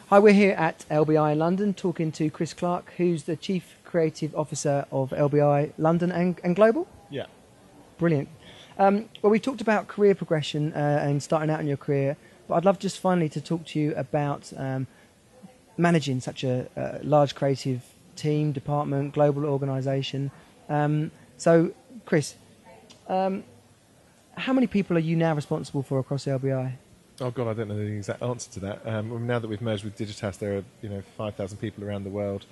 Hi, we're here at LBI in London talking to Chris Clarke, who's the Chief Creative Officer of LBI London and Global. Yeah. Brilliant. Well, we talked about career progression and starting out in your career, but I'd love just finally to talk to you about managing such a large creative team, department, global organisation. So, Chris, how many people are you now responsible for across LBI? Oh God, I don't know the exact answer to that. Now that we've merged with Digitas, there are 5,000 people around the world.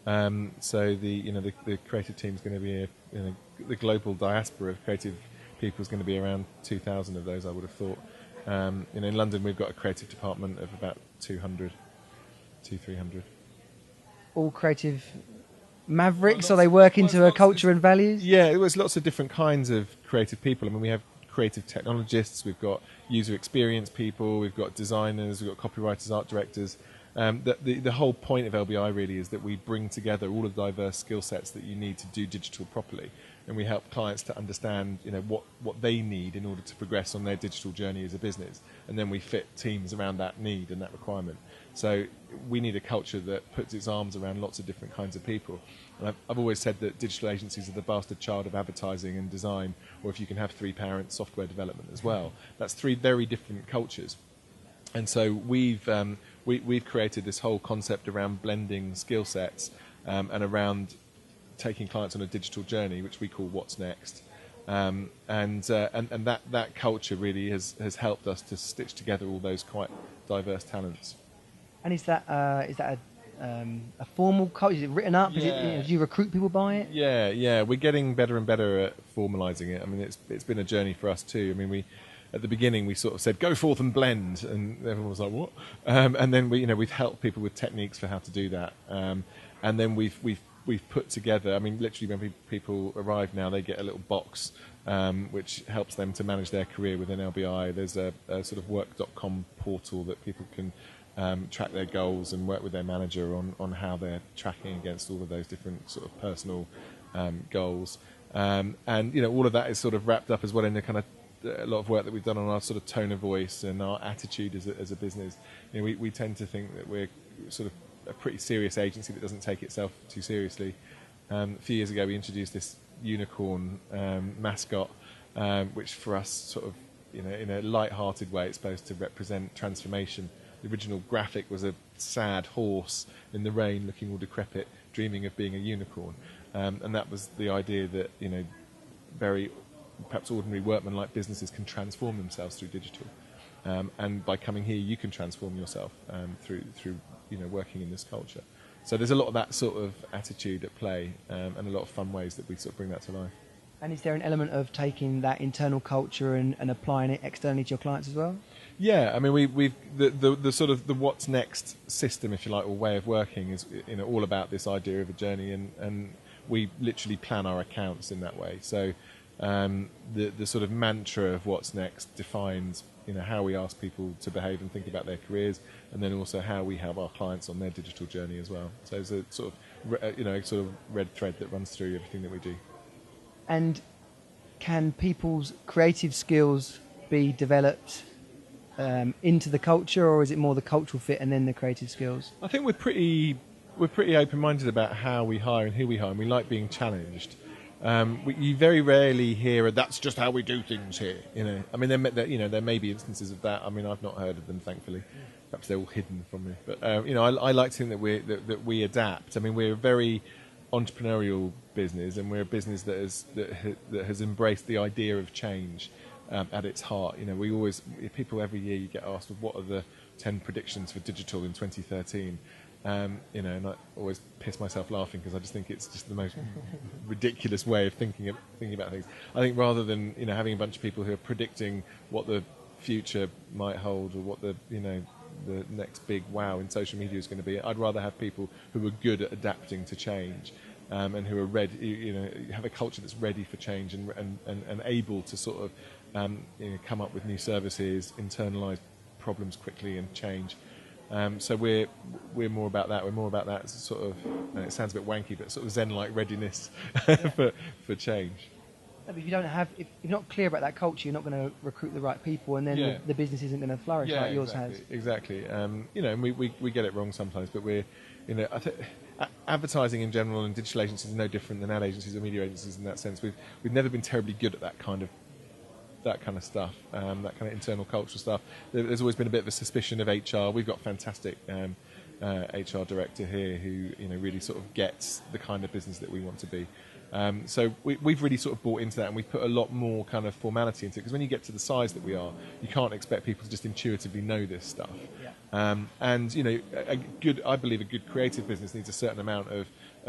So the creative team is going to be the global diaspora of creative people is going to be around 2,000 of those. I would have thought. In London, we've got a creative department of about 300. All creative mavericks, or they work into a culture and values? Yeah, it was lots of different kinds of creative people. I mean, we have creative technologists, we've got user experience people, we've got designers, we've got copywriters, art directors. The whole point of LBI really is that we bring together all of the diverse skill sets that you need to do digital properly, and we help clients to understand what they need in order to progress on their digital journey as a business, and then we fit teams around that need and that requirement. So we need a culture that puts its arms around lots of different kinds of people. And I've always said that digital agencies are the bastard child of advertising and design, or if you can have three parents, software development as well. That's three very different cultures. And so we've created this whole concept around blending skill sets and around taking clients on a digital journey, which we call What's Next. And that culture really has helped us to stitch together all those quite diverse talents. And is that a formal culture? Is it written up? Yeah. Do you recruit people by it? Yeah. We're getting better and better at formalising it. I mean, it's been a journey for us too. I mean, at the beginning we sort of said go forth and blend, and everyone was like, what? And then we've helped people with techniques for how to do that. And then we've put together. I mean, literally when people arrive now, they get a little box which helps them to manage their career within LBI. There's a sort of work.com portal that people can track their goals and work with their manager on how they're tracking against all of those different sort of personal goals. And all of that is sort of wrapped up as well in a lot of work that we've done on our sort of tone of voice and our attitude as a business. We tend to think that we're sort of a pretty serious agency that doesn't take itself too seriously. A few years ago we introduced this unicorn mascot, which for us sort of in a light-hearted way it's supposed to represent transformation. The original graphic was a sad horse in the rain looking all decrepit, dreaming of being a unicorn. And that was the idea that very perhaps ordinary workman-like businesses can transform themselves through digital. And by coming here you can transform yourself through working in this culture. So there's a lot of that sort of attitude at play, and a lot of fun ways that we sort of bring that to life. And is there an element of taking that internal culture and applying it externally to your clients as well? Yeah, I mean we've the sort of the What's Next system, if you like, or way of working is all about this idea of a journey, and we literally plan our accounts in that way. So the sort of mantra of What's Next defines how we ask people to behave and think about their careers, and then also how we help our clients on their digital journey as well. So there's a sort of red thread that runs through everything that we do. And can people's creative skills be developed into the culture, or is it more the cultural fit and then the creative skills? I think we're pretty open-minded about how we hire and who we hire, and we like being challenged. You very rarely hear that's just how we do things here. I mean, there may be instances of that. I mean, I've not heard of them, thankfully. Perhaps they're all hidden from me. But I like to think that we adapt. I mean, we're a very entrepreneurial business, and we're a business that has embraced the idea of change at its heart. People every year you get asked, what are the 10 predictions for digital in 2013? And I always piss myself laughing because I just think it's just the most ridiculous way of thinking about things. I think rather than having a bunch of people who are predicting what the future might hold or what the next big wow in social media is going to be, I'd rather have people who are good at adapting to change and who are ready. Have a culture that's ready for change and able to sort of come up with new services, internalise problems quickly and change. So we're more about that. We're more about that sort of, and it sounds a bit wanky, but sort of Zen-like readiness for change. If you don't have, if you're not clear about that culture, you're not going to recruit the right people, and then Yeah. the business isn't going to flourish like yours exactly, has. exactly. And we get it wrong sometimes, but I think advertising in general and digital agencies are no different than ad agencies or media agencies in that sense. We've never been terribly good at that kind of stuff, that kind of internal cultural stuff. There's always been a bit of a suspicion of HR. We've got fantastic HR director here who really sort of gets the kind of business that we want to be. So we've really sort of bought into that, and we've put a lot more kind of formality into it, because when you get to the size that we are, you can't expect people to just intuitively know this stuff. Yeah. And I believe a good creative business needs a certain amount of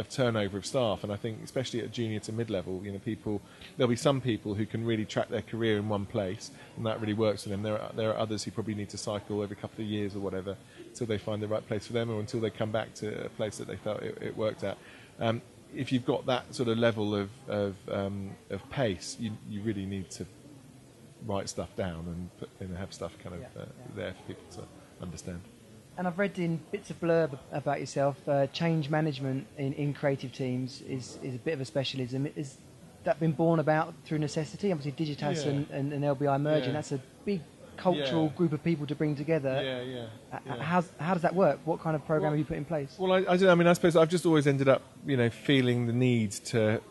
turnover of staff, and I think especially at junior to mid-level, there'll be some people who can really track their career in one place, and that really works for them. There are others who probably need to cycle every couple of years or whatever until they find the right place for them, or until they come back to a place that they felt it worked at. If you've got that sort of level of pace, you really need to write stuff down and have stuff kind of there for people to understand. And I've read in bits of blurb about yourself, change management in creative teams is a bit of a specialism. Is that been born about through necessity? Obviously, Digitas and LBI merging, that's a big cultural group of people to bring together. How does that work? What kind of program have you put in place? Well, I don't know. I mean, I suppose I've just always ended up, feeling the need to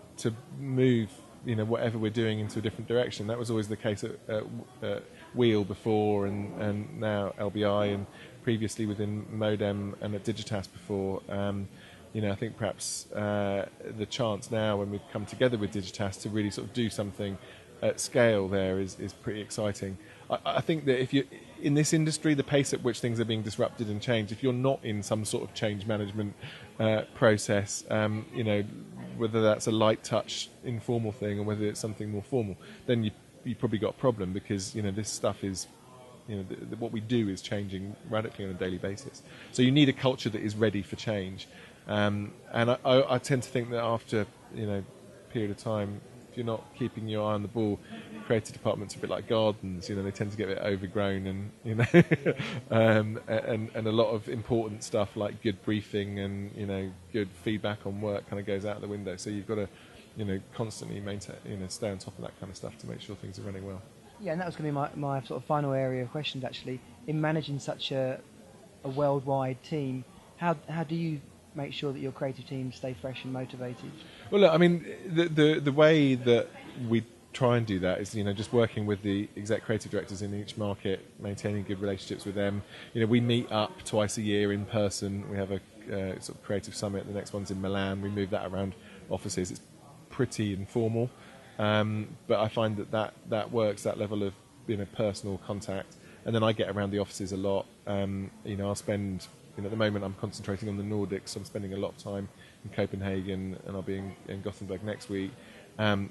move, whatever we're doing into a different direction. That was always the case at Wheel before, and now LBI, and previously within Modem and at Digitas before. I think perhaps the chance now, when we've come together with Digitas, to really sort of do something at scale there is pretty exciting. I think that if you in this industry, the pace at which things are being disrupted and changed, if you're not in some sort of change management process, whether that's a light touch informal thing or whether it's something more formal, then you probably got a problem, because this stuff is, what we do is changing radically on a daily basis. So you need a culture that is ready for change, and I tend to think that after a period of time, if you're not keeping your eye on the ball, creative departments are a bit like gardens. They tend to get a bit overgrown, and and a lot of important stuff like good briefing and good feedback on work kind of goes out the window. So you've got to constantly maintain, stay on top of that kind of stuff to make sure things are running well. Yeah, and that was going to be my sort of final area of questions, actually. In managing such a worldwide team, how do you make sure that your creative teams stay fresh and motivated? Well, look, I mean, the way that we try and do that is, just working with the exec creative directors in each market, maintaining good relationships with them. We meet up twice a year in person. We have a sort of creative summit. The next one's in Milan. We move that around offices. It's pretty informal, but I find that works, that level of personal contact. And then I get around the offices a lot. I'll spend, at the moment I'm concentrating on the Nordics, so I'm spending a lot of time in Copenhagen, and I'll be in Gothenburg next week,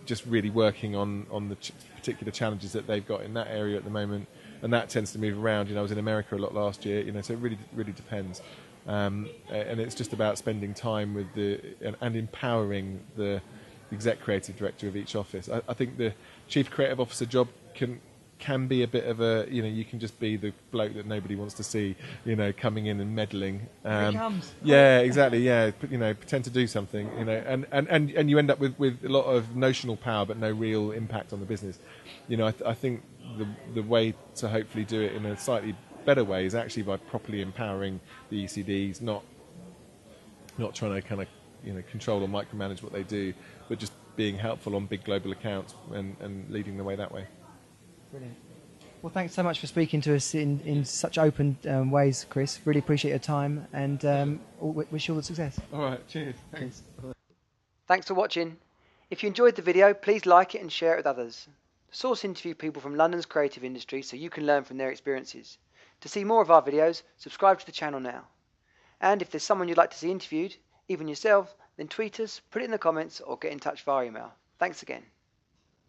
just really working on the particular challenges that they've got in that area at the moment. And that tends to move around. I was in America a lot last year, so it really depends. And it's just about spending time with and empowering the exec creative director of each office. I think the chief creative officer job can be a bit of a, you can just be the bloke that nobody wants to see, coming in and meddling. Here he comes. Yeah, exactly. Yeah, pretend to do something, and you end up with a lot of notional power but no real impact on the business. I think the way to hopefully do it in a slightly better way is actually by properly empowering the ECDs, not trying to kind of control or micromanage what they do, but just being helpful on big global accounts and leading the way that way. Brilliant. Well, thanks so much for speaking to us in such open ways, Chris. Really appreciate your time, and wish you all the success. All right, cheers. Thanks. Thanks for watching. If you enjoyed the video, please like it and share it with others. Source interview people from London's creative industry so you can learn from their experiences. To see more of our videos, subscribe to the channel now. And if there's someone you'd like to see interviewed, even yourself, then tweet us, put it in the comments, or get in touch via email. Thanks again.